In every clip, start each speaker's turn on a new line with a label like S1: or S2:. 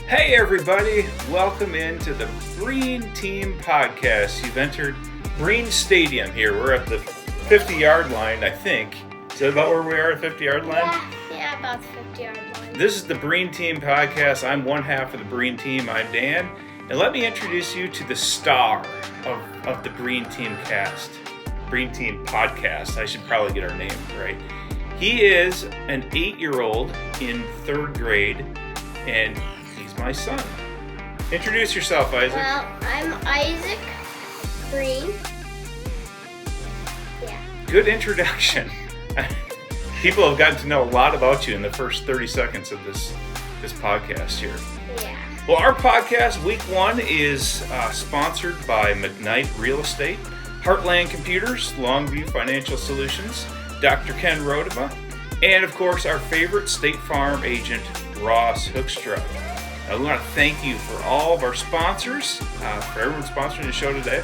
S1: Hey everybody, welcome into the Breen Team Podcast. You've entered Breen Stadium here. We're at the 50-yard line, I think. Is that about where we are at 50-yard line?
S2: Yeah, about the 50-yard line.
S1: This is the Breen Team Podcast. I'm one half of the Breen Team. I'm Dan. And let me introduce you to the star of the Breen Team cast. Breen Team Podcast. I should probably get our name right. He is an 8-year-old in 3rd grade, and he's my son. Introduce yourself, Isaac.
S2: Well, I'm Isaac Breen. Yeah.
S1: Good introduction. People have gotten to know a lot about you in the first 30 seconds of this podcast here.
S2: Yeah.
S1: Well, our podcast, week 1, is sponsored by McKnight Real Estate, Heartland Computers, Longview Financial Solutions, Dr. Ken Rodema, and of course our favorite State Farm agent, Ross Hoekstra. We want to thank you for all of our sponsors, for everyone sponsoring the show today.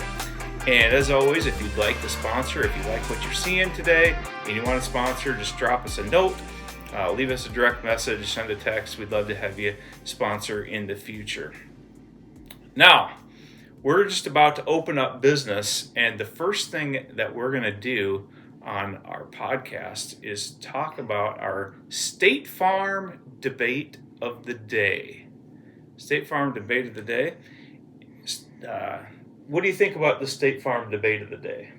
S1: And as always, if you'd like to sponsor, if you like what you're seeing today and you want to sponsor, just drop us a note, leave us a direct message, send a text. We'd love to have you sponsor in the future. Now, we're just about to open up business, and the first thing that we're going to do on our podcast is talk about our State Farm debate of the day. State Farm debate of the day. What do you think about the State Farm debate of the day?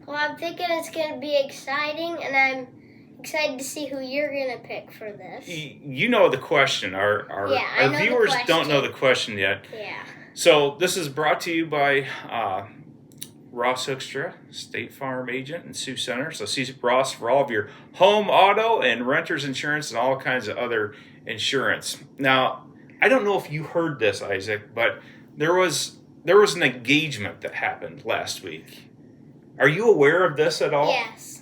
S2: Well, I'm thinking it's going to be exciting, and I'm excited to see who you're going to pick for this.
S1: You know the question. Our viewers don't know the question yet.
S2: Yeah.
S1: So this is brought to you by Ross Hoekstra, State Farm agent in Sioux Center. So see Ross for all of your home, auto, and renter's insurance and all kinds of other insurance. Now, I don't know if you heard this, Isaac, but there was an engagement that happened last week. Are you aware of this at all?
S2: Yes.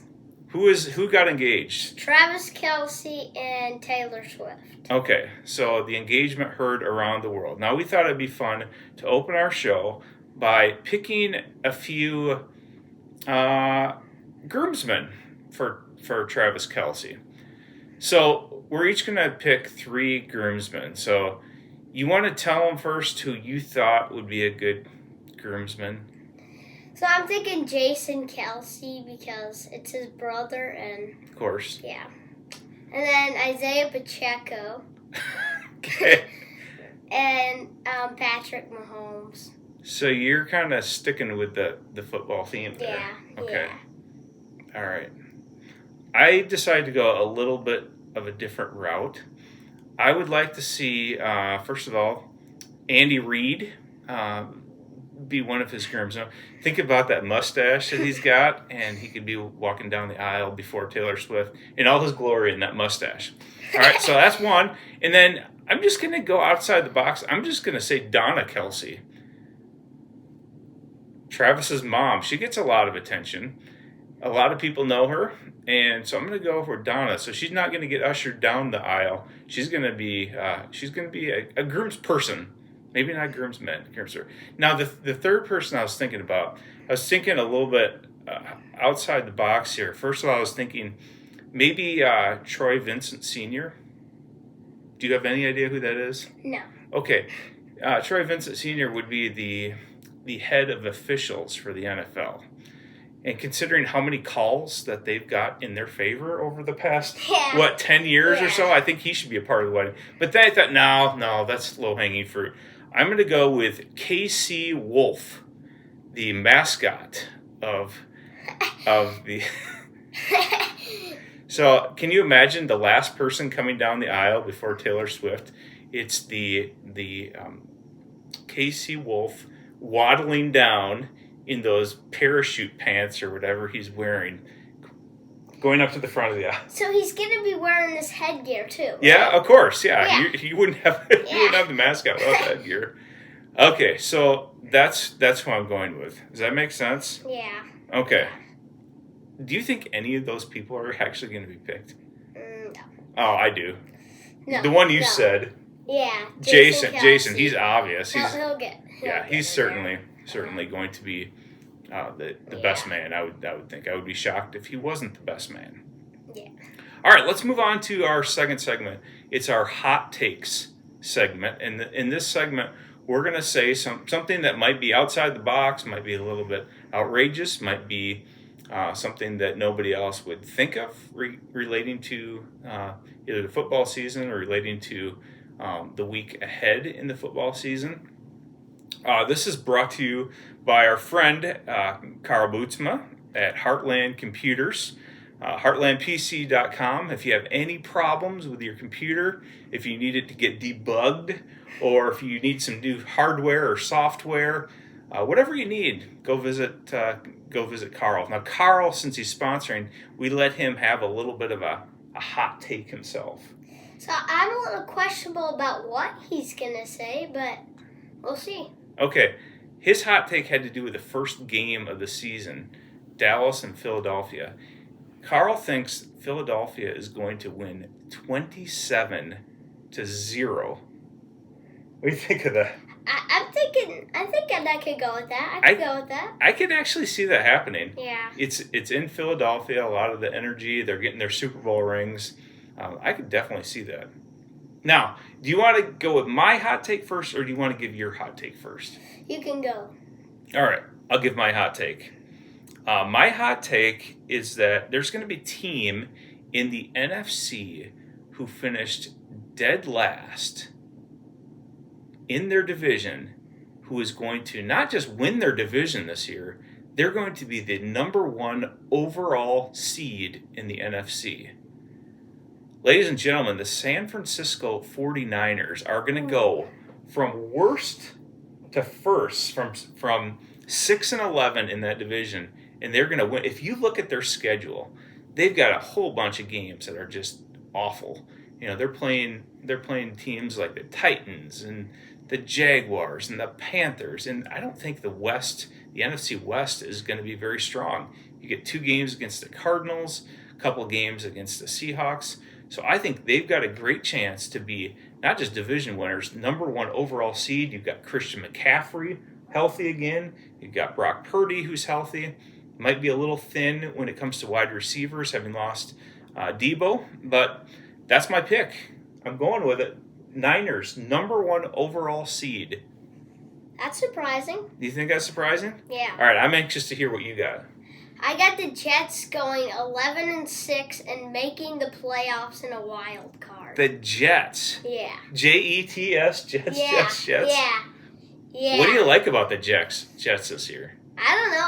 S1: Who got engaged?
S2: Travis Kelce and Taylor Swift.
S1: Okay, so the engagement heard around the world. Now, we thought it'd be fun to open our show by picking a few groomsmen for Travis Kelce. So we're each going to pick 3 groomsmen. So you want to tell them first who you thought would be a good groomsman?
S2: So I'm thinking Jason Kelce because it's his brother and...
S1: Of course.
S2: Yeah. And then Isaiah Pacheco.
S1: Okay.
S2: And Patrick Mahomes.
S1: So you're kind of sticking with the football theme there.
S2: Yeah.
S1: Okay. Yeah. All right. I decided to go a little bit of a different route. I would like to see, first of all, Andy Reid be one of his groomsmen. Think about that mustache that he's got, and he could be walking down the aisle before Taylor Swift in all his glory in that mustache. All right, so that's one. And then I'm just going to go outside the box. I'm just going to say Donna Kelce. Travis's mom. She gets a lot of attention. A lot of people know her, and so I'm going to go for Donna. So she's not going to get ushered down the aisle. She's going to be a groomsperson, maybe not groomsman. Now the third person I was thinking about, I was thinking a little bit outside the box here. First of all, I was thinking maybe Troy Vincent Sr. Do you have any idea who that is?
S2: No.
S1: Okay, Troy Vincent Sr. would be the head of officials for the NFL. And considering how many calls that they've got in their favor over the past, 10 years or so, I think he should be a part of the wedding. But then I thought, no, that's low-hanging fruit. I'm going to go with KC Wolf, the mascot of the... So can you imagine the last person coming down the aisle before Taylor Swift? It's the KC Wolf waddling down in those parachute pants or whatever he's wearing, going up to the front of the aisle.
S2: So he's going to be wearing this headgear too, right?
S1: Yeah, of course, yeah. You wouldn't have the mascot without the headgear. Okay, so that's who I'm going with. Does that make sense?
S2: Yeah.
S1: Okay. Do you think any of those people are actually going to be picked?
S2: No.
S1: Oh, I do.
S2: No.
S1: The one you said.
S2: Yeah.
S1: Jason, he's obvious.
S2: He'll get
S1: he's certainly going to be the best man. I would think. I would be shocked if he wasn't the best man.
S2: Yeah.
S1: All right, let's move on to our second segment. It's our hot takes segment. And in this segment, we're going to say something that might be outside the box, might be a little bit outrageous, might be something that nobody else would think of relating to either the football season or relating to the week ahead in the football season. This is brought to you by our friend Carl Bootsma at Heartland Computers. HeartlandPC.com. If you have any problems with your computer, if you need it to get debugged, or if you need some new hardware or software, whatever you need, go visit Carl. Now, Carl, since he's sponsoring, we let him have a little bit of a hot take himself.
S2: So I'm a little questionable about what he's gonna say, but we'll see.
S1: Okay, his hot take had to do with the first game of the season, Dallas and Philadelphia. Carl thinks Philadelphia is going to win 27-0. What do you think of that?
S2: I'm thinking I could go with that. I could go with that.
S1: I could actually see that happening.
S2: Yeah.
S1: It's in Philadelphia. A lot of the energy. They're getting their Super Bowl rings. I could definitely see that. Now, do you want to go with my hot take first, or do you want to give your hot take first?
S2: You can go.
S1: All right. I'll give my hot take. My hot take is that there's going to be a team in the NFC who finished dead last in their division who is going to not just win their division this year, they're going to be the number 1 overall seed in the NFC. Ladies and gentlemen, the San Francisco 49ers are going to go from worst to first, from 6-11 in that division. And they're going to win. If you look at their schedule, they've got a whole bunch of games that are just awful. You know, they're playing teams like the Titans and the Jaguars and the Panthers. And I don't think the NFC West is going to be very strong. You get 2 games against the Cardinals, a couple games against the Seahawks. So I think they've got a great chance to be not just division winners, number 1 overall seed. You've got Christian McCaffrey healthy again. You've got Brock Purdy who's healthy. Might be a little thin when it comes to wide receivers, having lost Debo, but that's my pick. I'm going with it. Niners, number 1 overall seed.
S2: That's surprising.
S1: Do you think that's surprising?
S2: Yeah.
S1: All right, I'm anxious to hear what you got.
S2: I got the Jets going 11-6 and making the playoffs in a wild card.
S1: The Jets.
S2: Yeah.
S1: Jets, Jets,
S2: Yeah.
S1: Jets.
S2: Yeah.
S1: What do you like about the Jets this year?
S2: I don't know.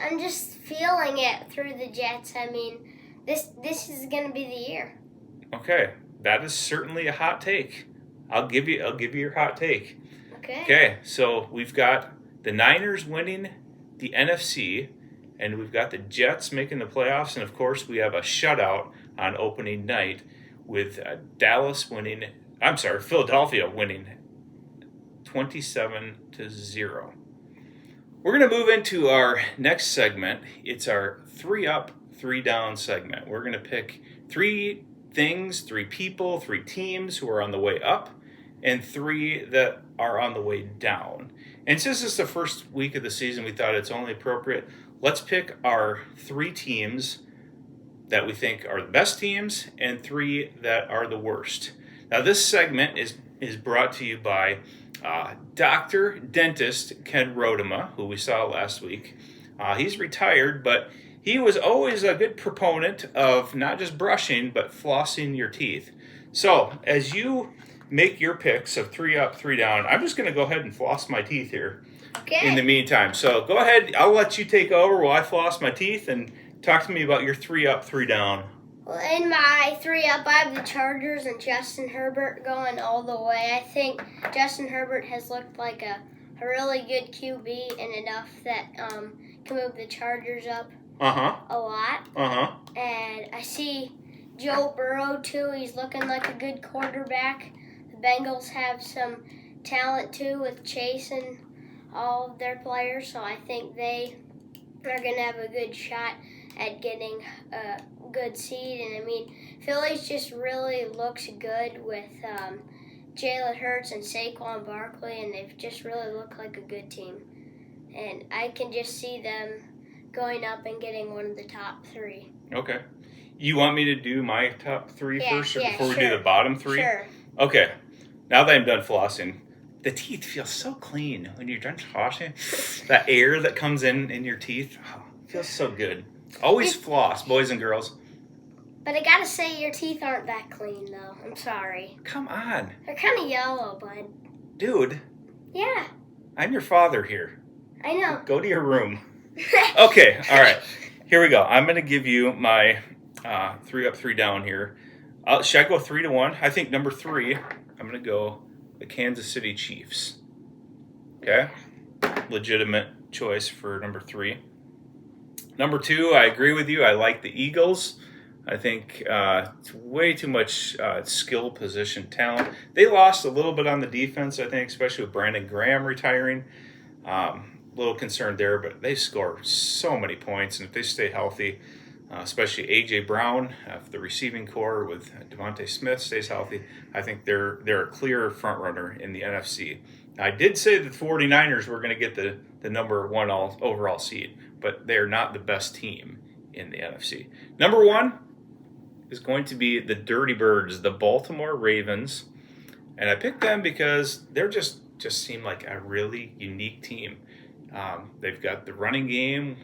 S2: I'm just feeling it through the Jets. I mean, this is gonna be the year.
S1: Okay, that is certainly a hot take. I'll give you your hot take.
S2: Okay,
S1: so we've got the Niners winning the NFC, and we've got the Jets making the playoffs, and of course we have a shutout on opening night with Philadelphia winning 27-0. We're going to move into our next segment. It's our 3 up, 3 down segment. We're going to pick 3 things, 3 people, 3 teams who are on the way up, and 3 that are on the way down. And since it's the first week of the season, we thought it's only appropriate. Let's pick our 3 teams that we think are the best teams and 3 that are the worst. Now, this segment is brought to you by Dr. Dentist Ken Rodema, who we saw last week. He's retired, but he was always a good proponent of not just brushing, but flossing your teeth. So, as you make your picks of 3 up, 3 down, I'm just going to go ahead and floss my teeth here in the meantime. So, go ahead. I'll let you take over while I floss my teeth and talk to me about your 3 up, 3 down.
S2: Well, in my 3 up, I have the Chargers and Justin Herbert going all the way. I think Justin Herbert has looked like a really good QB and enough that can move the Chargers up a lot. And I see Joe Burrow, too. He's looking like a good quarterback. The Bengals have some talent, too, with Chase and all of their players. So I think they are going to have a good shot at getting a good seed. And I mean, Phillies just really looks good with Jalen Hurts and Saquon Barkley, and they've just really looked like a good team. And I can just see them going up and getting one of the top 3.
S1: Okay. You want me to do my top 3 first, or before we do the bottom 3?
S2: Sure.
S1: Okay. Now that I'm done flossing, the teeth feel so clean when you're done flossing. That air that comes in your teeth feels so good. Always floss, boys and girls.
S2: But I gotta say, your teeth aren't that clean, though. I'm sorry.
S1: Come on.
S2: They're kind of yellow, bud.
S1: Dude.
S2: Yeah.
S1: I'm your father here.
S2: I know.
S1: Go to your room. Okay, all right. Here we go. I'm going to give you my 3 up, 3 down here. Should I go 3 to 1? I think number 3, I'm going to go the Kansas City Chiefs. Okay? Legitimate choice for number 3. Number 2, I agree with you. I like the Eagles. I think it's way too much skill position talent. They lost a little bit on the defense, I think, especially with Brandon Graham retiring. Little concerned there, but they score so many points, and if they stay healthy, especially A.J. Brown, if the receiving core with Devontae Smith stays healthy, I think they're a clear front runner in the NFC. Now, I did say that the 49ers were going to get the number 1 overall seed, but they're not the best team in the NFC. Number 1 is going to be the Dirty Birds, the Baltimore Ravens, and I picked them because they're just seem like a really unique team. They've got the running game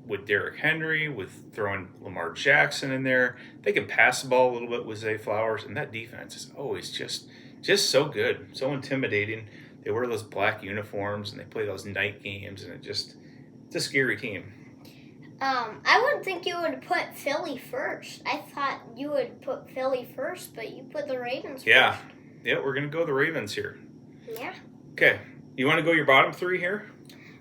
S1: with Derrick Henry, with throwing Lamar Jackson in there. They can pass the ball a little bit with Zay Flowers, and that defense is always just so good, so intimidating. They wear those black uniforms, and they play those night games, and it's a scary team.
S2: I wouldn't think you would put Philly first. I thought you would put Philly first, but you put the Ravens first.
S1: Yeah, we're going to go the Ravens here.
S2: Yeah.
S1: Okay, you want to go your bottom 3 here?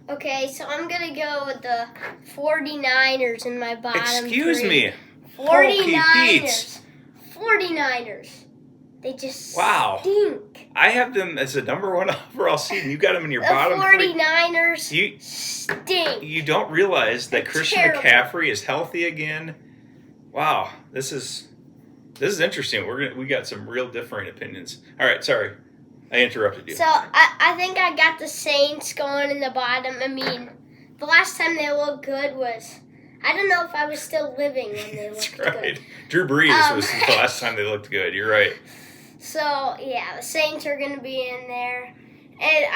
S2: Okay, so I'm going to go with the 49ers in my bottom
S1: Excuse
S2: 3.
S1: me.
S2: 49ers. 49ers. They just stink.
S1: I have them as the number 1 overall seed, and you got them in your bottom 3.
S2: The 49ers stink.
S1: You don't realize that Christian McCaffrey is healthy again. Wow, this is interesting. We got some real differing opinions. All right, sorry. I interrupted you.
S2: So, I think I got the Saints going in the bottom. I mean, the last time they looked good was, I don't know if I was still living when they looked good.
S1: Drew Brees was the last time they looked good. You're right.
S2: So, yeah, the Saints are going to be in there. And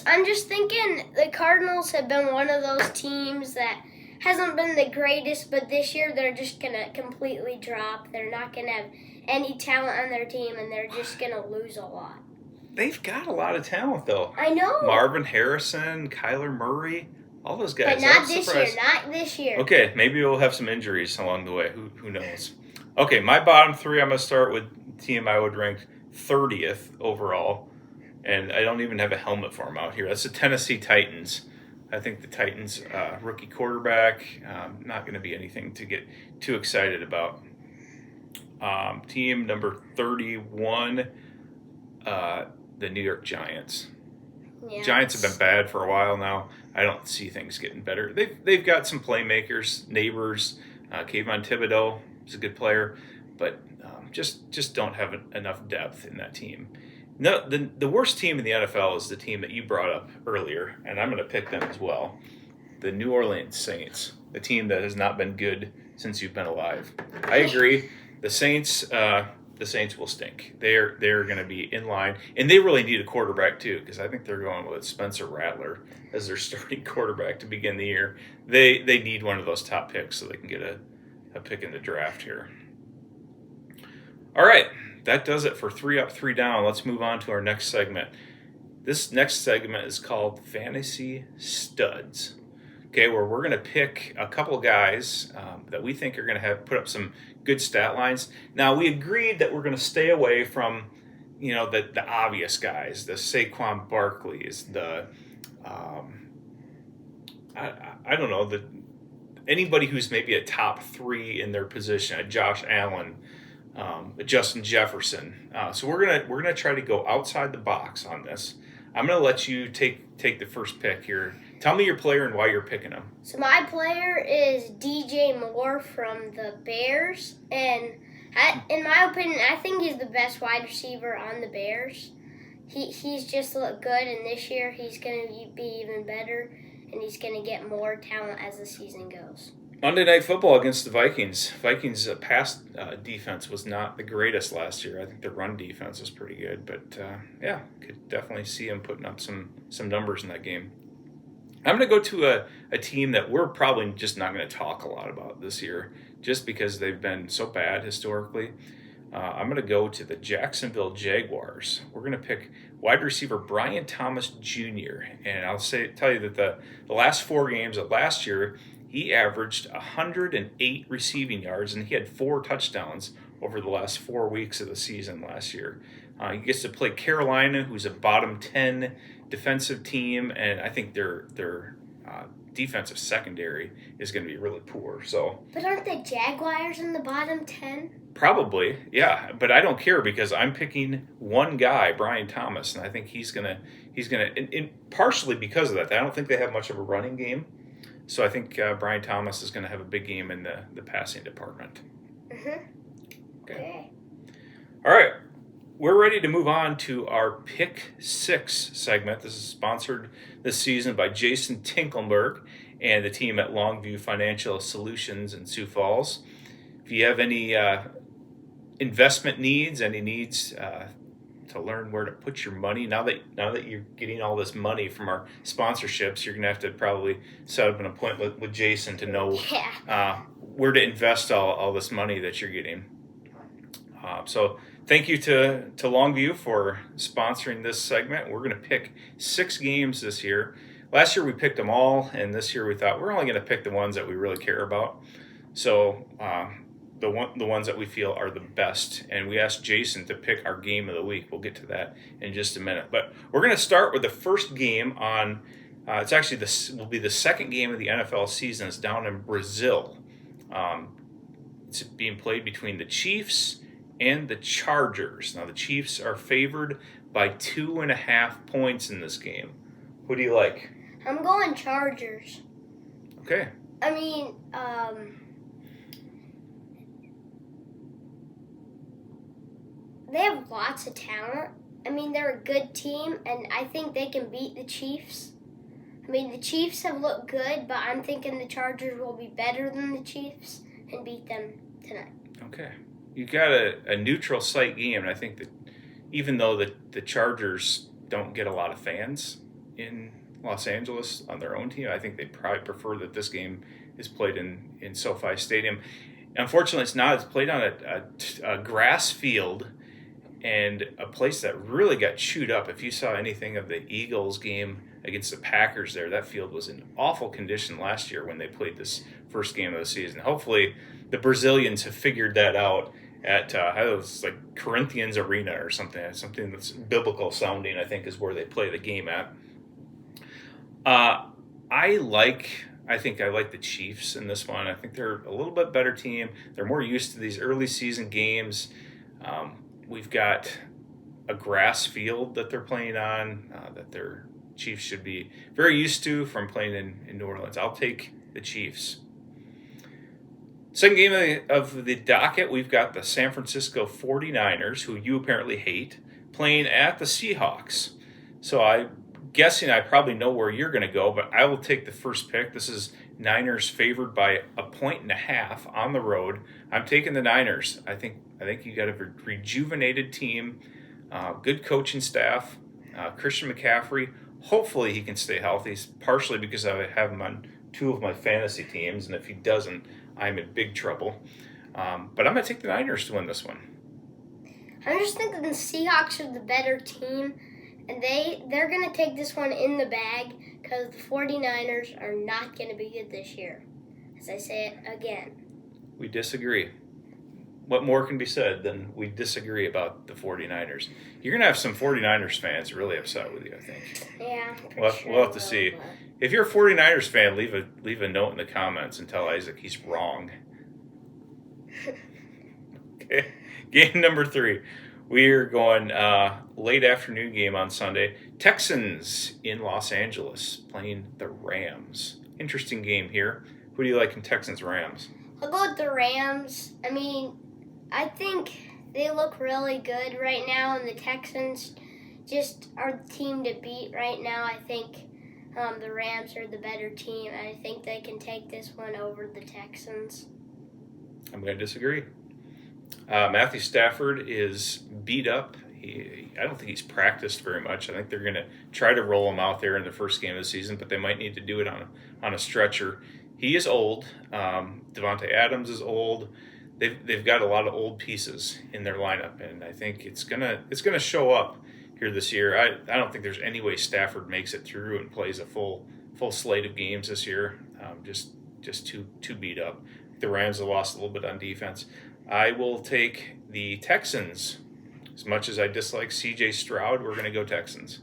S2: I'm just thinking the Cardinals have been one of those teams that hasn't been the greatest, but this year they're just going to completely drop. They're not going to have any talent on their team, and they're just going to lose a lot.
S1: They've got a lot of talent, though.
S2: I know.
S1: Marvin Harrison, Kyler Murray, all those guys.
S2: But not this year.
S1: Okay, maybe we'll have some injuries along the way. Who knows? Okay, my bottom 3, I'm going to start with the team I would rank 30th overall. And I don't even have a helmet for them out here. That's the Tennessee Titans. I think the Titans, rookie quarterback, not going to be anything to get too excited about. Team number 31, the New York Giants. Yeah. Giants have been bad for a while now. I don't see things getting better. They've got some playmakers, neighbors. Kayvon Thibodeau is a good player, but just don't have enough depth in that team. No, the worst team in the NFL is the team that you brought up earlier, and I'm going to pick them as well. The New Orleans Saints, the team that has not been good since you've been alive. I agree. The Saints will stink. They're going to be in line, and they really need a quarterback too, because I think they're going with Spencer Rattler as their starting quarterback to begin the year. They need one of those top picks so they can get a pick in the draft here. All right, that does it for 3 up, 3 down. Let's move on to our next segment. This next segment is called Fantasy Studs. Okay, where we're going to pick a couple guys that we think are going to put up some good stat lines. Now, we agreed that we're going to stay away from, the obvious guys, the Saquon Barkleys, the I don't know, anybody who's maybe a top 3 in their position, a Josh Allen, Justin Jefferson. So we're gonna try to go outside the box on this. I'm gonna let you take the first pick here. Tell me your player and why you're picking him.
S2: So my player is DJ Moore from the Bears, and in my opinion, I think he's the best wide receiver on the Bears. He's just looked good, and this year he's gonna be even better, and he's gonna get more talent as the season goes.
S1: Monday Night Football against the Vikings. Vikings' pass defense was not the greatest last year. I think the run defense was pretty good, but yeah, could definitely see them putting up some numbers in that game. I'm going to go to a team that we're probably just not going to talk a lot about this year, just because they've been so bad historically. I'm going to go to the Jacksonville Jaguars. We're going to pick wide receiver Brian Thomas Jr. And I'll tell you that the last 4 games of last year, he averaged 108 receiving yards, and he had 4 touchdowns over the last 4 weeks of the season last year. He gets to play Carolina, who's a bottom 10 defensive team, and I think their defensive secondary is going to be really poor.
S2: But aren't the Jaguars in the bottom 10?
S1: Probably, yeah, but I don't care because I'm picking one guy, Brian Thomas, and I think he's gonna, and partially because of that. I don't think they have much of a running game, so I think Brian Thomas is going to have a big game in the passing department.
S2: Okay.
S1: All right, we're ready to move on to our Pick 6 segment. This is sponsored this season by Jason Tinkelberg and the team at Longview Financial Solutions in Sioux Falls. If you have any investment needs, any needs to learn where to put your money, now that you're getting all this money from our sponsorships, you're going to have to probably set up an appointment with Jason to know where to invest all this money that you're getting. So thank you to Longview for sponsoring this segment. We're going to pick 6 games this year. Last year we picked them all, and this year we thought we're only going to pick the ones that we really care about. So the ones that we feel are the best, and we asked Jason to pick our game of the week. We'll get to that in just a minute, but we're going to start with the first game on. It's actually will be the second game of the NFL season. It's down in Brazil. It's being played between the Chiefs and the Chargers. Now the Chiefs are favored by 2.5 points in this game. Who do you like?
S2: I'm going Chargers.
S1: Okay.
S2: I mean, they have lots of talent. I mean, they're a good team, and I think they can beat the Chiefs. I mean, the Chiefs have looked good, but I'm thinking the Chargers will be better than the Chiefs and beat them tonight.
S1: Okay. You got a neutral site game, and I think that even though the Chargers don't get a lot of fans in Los Angeles on their own team, I think they probably prefer that this game is played in SoFi Stadium. Unfortunately, it's not. It's played on a grass field and a place that really got chewed up. If you saw anything of the Eagles game against the Packers there, that field was in awful condition last year when they played this first game of the season. Hopefully, the Brazilians have figured that out at it was like Corinthians Arena or something that's biblical sounding, I think is where they play the game at. I think I like the Chiefs in this one. I think they're a little bit better team. They're more used to these early season games. We've got a grass field that they're playing on that their Chiefs should be very used to from playing in New Orleans. I'll take the Chiefs. Second game of the docket, we've got the San Francisco 49ers, who you apparently hate, playing at the Seahawks. So I'm guessing I probably know where you're going to go, but I will take the first pick. This is Niners favored by 1.5 on the road. I'm taking the Niners. I think you got a rejuvenated team, good coaching staff, Christian McCaffrey. Hopefully he can stay healthy, partially because I have him on 2 of my fantasy teams, and if he doesn't, I'm in big trouble. But I'm going to take the Niners to win this one.
S2: I'm just thinking the Seahawks are the better team, and they're going to take this one in the bag because the 49ers are not going to be good this year. As I say it again.
S1: We disagree. What more can be said than we disagree about the 49ers? You're going to have some 49ers fans really upset with you, I think.
S2: Yeah,
S1: we'll have to see. But if you're a 49ers fan, leave a note in the comments and tell Isaac he's wrong. Okay. Game number 3. We're going late afternoon game on Sunday. Texans in Los Angeles playing the Rams. Interesting game here. Who do you like in Texans-Rams?
S2: I'll go with the Rams. I mean, I think they look really good right now, and the Texans just are the team to beat right now. I think the Rams are the better team, and I think they can take this one over the Texans.
S1: I'm going to disagree. Matthew Stafford is beat up. I don't think he's practiced very much. I think they're going to try to roll him out there in the first game of the season, but they might need to do it on a stretcher. He is old. Devontae Adams is old. They've got a lot of old pieces in their lineup, and I think it's gonna show up here this year. I don't think there's any way Stafford makes it through and plays a full slate of games this year. Just too beat up. The Rams have lost a little bit on defense. I will take the Texans. As much as I dislike C.J. Stroud, we're going to go Texans.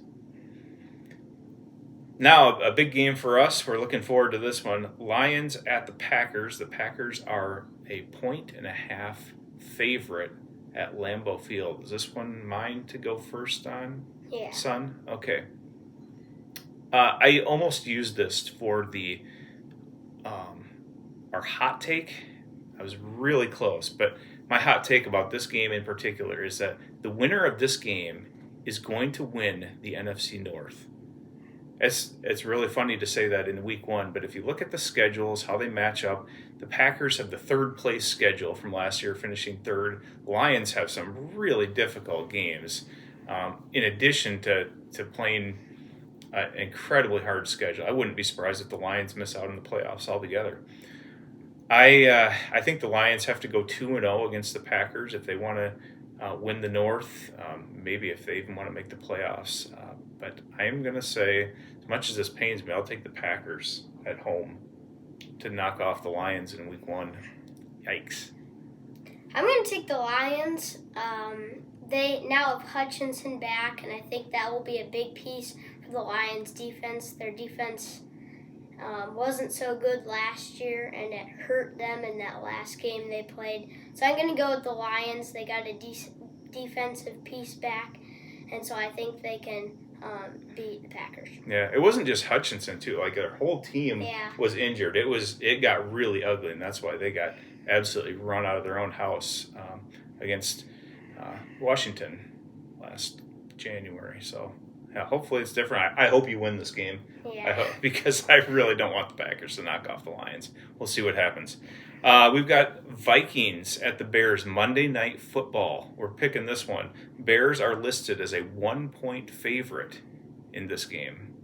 S1: Now, a big game for us. We're looking forward to this one. Lions at the Packers. The Packers are a 1.5 favorite at Lambeau Field. Is this one mine to go first on,
S2: Yeah.
S1: son? Okay. I almost used this for the our hot take. I was really close, but my hot take about this game in particular is that the winner of this game is going to win the NFC North. It's really funny to say that in week one, but if you look at the schedules, how they match up, the Packers have the third place schedule from last year, finishing third. Lions have some really difficult games, in addition to playing an incredibly hard schedule. I wouldn't be surprised if the Lions miss out on the playoffs altogether. I think the Lions have to go 2-0 against the Packers if they want to win the North, maybe if they even want to make the playoffs. But I am going to say, as much as this pains me, I'll take the Packers at home to knock off the Lions in week one. Yikes.
S2: I'm going to take the Lions. They now have Hutchinson back, and I think that will be a big piece for the Lions' defense. Their defense wasn't so good last year, and it hurt them in that last game they played. So I'm going to go with the Lions. They got a defensive piece back, and so I think they can beat the Packers.
S1: Yeah, it wasn't just Hutchinson too. Like their whole team was injured. It got really ugly, and that's why they got absolutely run out of their own house against Washington last January. So yeah, hopefully it's different. I hope you win this game.
S2: Yeah.
S1: I hope, because I really don't want the Packers to knock off the Lions. We'll see what happens. We've got Vikings at the Bears, Monday Night Football. We're picking this one. Bears are listed as a 1-point favorite in this game.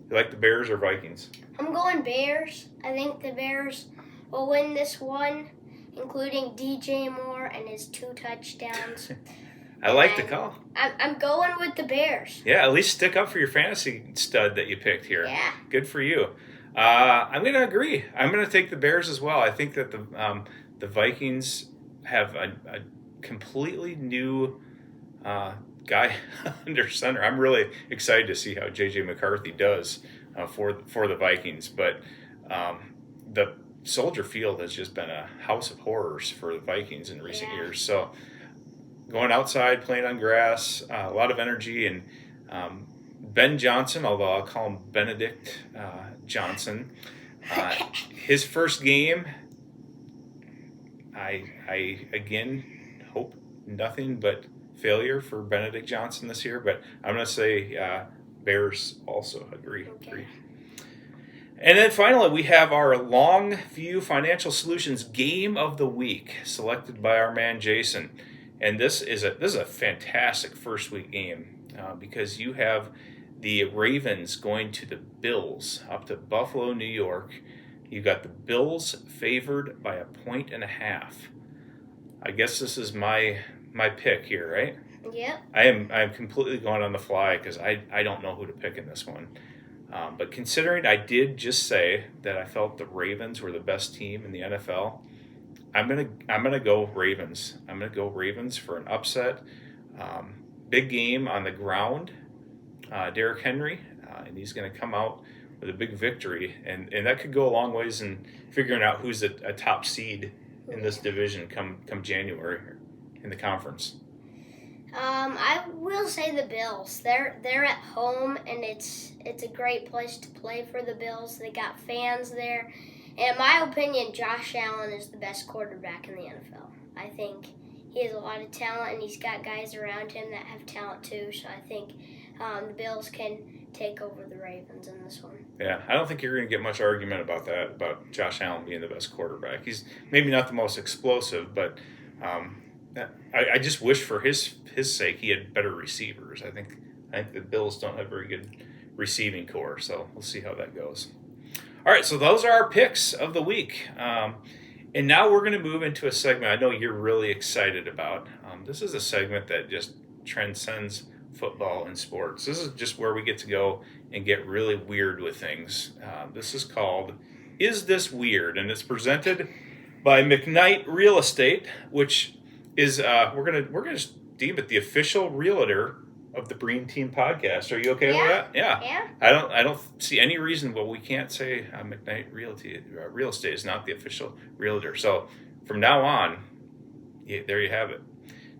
S1: You like the Bears or Vikings?
S2: I'm going Bears. I think the Bears will win this one, including DJ Moore and his 2 touchdowns.
S1: I like the call.
S2: I'm going with the Bears.
S1: Yeah, at least stick up for your fantasy stud that you picked here.
S2: Yeah.
S1: Good for you. I'm going to agree. I'm going to take the Bears as well. I think that the Vikings have a completely new guy under center. I'm really excited to see how J.J. McCarthy does for the Vikings. But the Soldier Field has just been a house of horrors for the Vikings in recent years. So going outside, playing on grass, a lot of energy, and Ben Johnson, although I'll call him Benedict Johnson, his first game, I again hope nothing but failure for Benedict Johnson this year, but I'm going to say Bears also agree. And then finally, we have our Longview Financial Solutions Game of the Week, selected by our man Jason. And this is a fantastic first week game because you have the Ravens going to the Bills up to Buffalo, New York. You got the Bills favored by 1.5. I guess this is my pick here, right?
S2: Yep.
S1: I'm completely going on the fly because I don't know who to pick in this one. But considering I did just say that I felt the Ravens were the best team in the NFL, I'm gonna go Ravens. I'm gonna go Ravens for an upset. Big game on the ground. Derrick Henry, and he's gonna come out with a big victory, and that could go a long ways in figuring out who's a top seed in this division come January in the conference.
S2: I will say the Bills. They're at home, and it's a great place to play for the Bills. They got fans there. And in my opinion, Josh Allen is the best quarterback in the NFL. I think he has a lot of talent, and he's got guys around him that have talent too. So I think the Bills can take over the Ravens in this one.
S1: Yeah, I don't think you're going to get much argument about that, about Josh Allen being the best quarterback. He's maybe not the most explosive, but I just wish for his sake he had better receivers. I think the Bills don't have very good receiving core, so we'll see how that goes. All right, so those are our picks of the week. And now we're going to move into a segment I know you're really excited about. This is a segment that just transcends football and sports. This is just where we get to go and get really weird with things. This is called Is This Weird? And it's presented by McKnight Real Estate, which is we're gonna deem it the official realtor of the Breen Team podcast. Are you okay with that?
S2: Yeah.
S1: I don't see any reason why we can't say McKnight Real Estate is not the official realtor. So from now on, there you have it.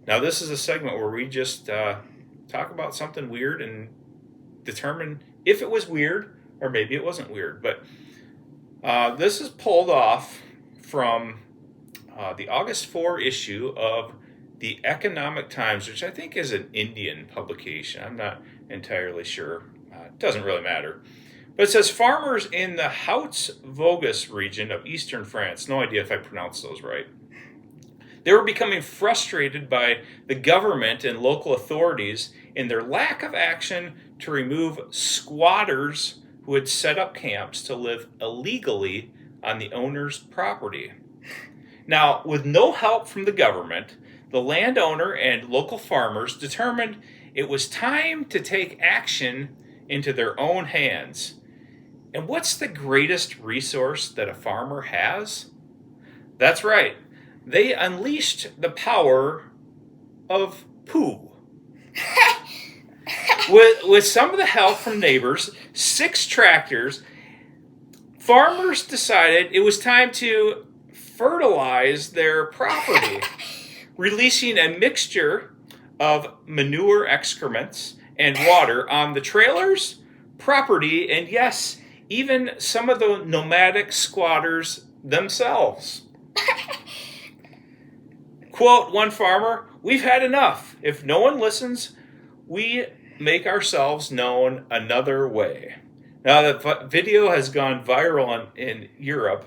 S1: Now this is a segment where we just talk about something weird and determine if it was weird or maybe it wasn't weird. But this is pulled off from the August 4 issue of the Economic Times, which I think is an Indian publication. I'm not entirely sure. It doesn't really matter. But it says farmers in the Haute-Vosges region of eastern France, no idea if I pronounced those right, they were becoming frustrated by the government and local authorities in their lack of action to remove squatters who had set up camps to live illegally on the owner's property. Now, with no help from the government, the landowner and local farmers determined it was time to take action into their own hands. And what's the greatest resource that a farmer has? That's right. They unleashed the power of poo. With some of the help from neighbors, 6 tractors, farmers decided it was time to fertilize their property, releasing a mixture of manure excrements and water on the trailers, property, and yes, even some of the nomadic squatters themselves. Quote one farmer, "We've had enough. If no one listens, we make ourselves known another way." Now, the video has gone viral in Europe,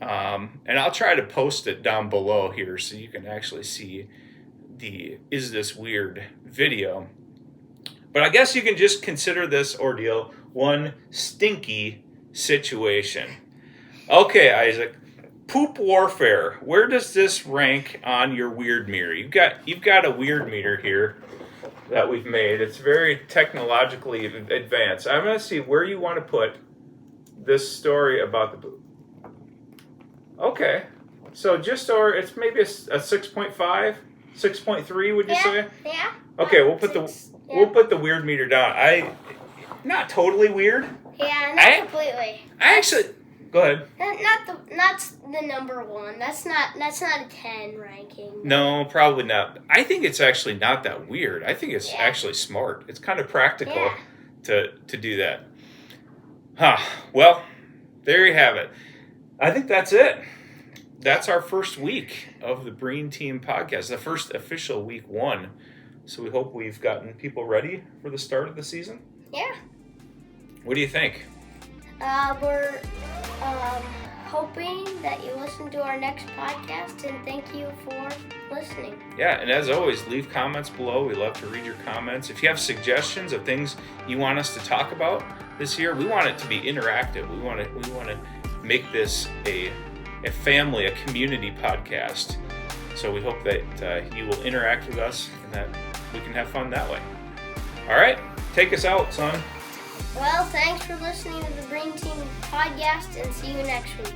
S1: and I'll try to post it down below here so you can actually see the Is This Weird video. But I guess you can just consider this ordeal one stinky situation. Okay, Isaac, poop warfare. Where does this rank on your weird meter? You've got a weird meter here that we've made. It's very technologically advanced. I'm going to see where you want to put this story about the poop. Okay, so it's maybe a 6.5, 6.3. Would you say?
S2: Yeah.
S1: Okay, we'll put the weird meter down. Not totally weird.
S2: Yeah, not completely.
S1: I actually go ahead.
S2: Not the number one. That's not a 10 ranking.
S1: No, probably not. I think it's actually not that weird. I think it's actually smart. It's kind of practical to do that. Well, there you have it. I think that's it. That's our first week of the Breen Team podcast, the first official week 1. So we hope we've gotten people ready for the start of the season.
S2: Yeah.
S1: What do you think?
S2: We're hoping that you listen to our next podcast, and thank you for listening.
S1: Yeah, and as always, leave comments below. We love to read your comments. If you have suggestions of things you want us to talk about this year, we want it to be interactive. We want to make this a family, a community podcast. So we hope that you will interact with us and that we can have fun that way. All right, take us out, son.
S2: Well, thanks for listening to the Breen Team podcast, and see you next week.